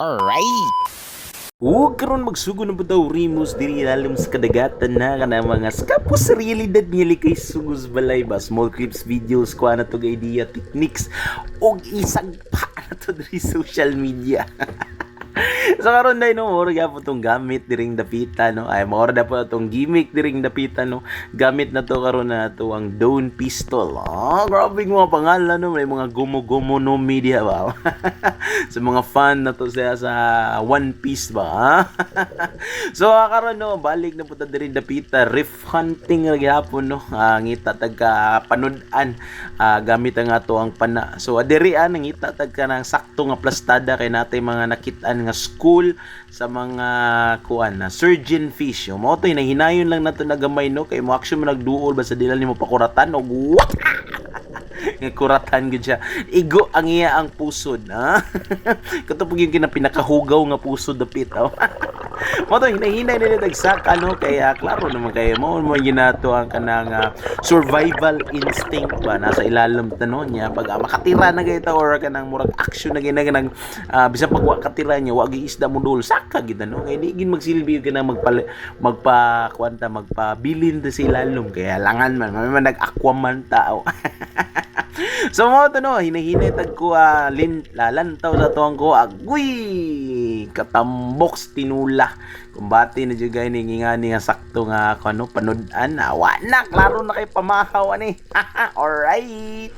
Alright! Karon magsugo na po daw rimos diri alam sa kadagatan na kana mga skapos sa realidad nili kay sugos balay ba small clips videos ko na to idea techniques og isang pa na to diri social media. So karon dai no mura gyapon tong gamit diring dapita no ay mura na po tong gimmick diring dapita no gamit na to karon na to ang Dawn pistol. Grabe mga pangalan no may mga gumo-gumo no media ba. Sa mga fan na to sa One Piece ba. So karon no balik na puta diri dapita riff hunting ra gyapon no ngita tagka panud-an gamit ang ato ang pana. So adiri ngita tagka nang sakto nga plastada kay natay mga nakit-an nga school sa mga kuan na surgeon fish. Yo mo toy nahinayon lang nato na gamay no kay mo action mo nagduol ba sa dilan nimo pakuratan og nga kuratan gud siya. Igo ang iya ang pusod ha. Kato pug yung pinakahugaw nga pusod dapit oh. Mo to hinahinay nila tagsaka no kaya klaro naman kay mo ginato ang kanang survival instinct ba nasa ilalim tanon niya pag makatira na gayta or kanang murag action na ginang bisan pag wa katira niya wa isda mo dul saka gid no kay di gid magsilbi ka na magpabilin ta sa ilalom kaya langan man may nag-aquaman tao. So mo to no hinahinay tag ko lalantaw sa tuwang ko agoy katamboks tinula kumbati na jud gay ni ngani nga sakto nga kano panud-an awa na klaro na kay pamahaw ani. Alright.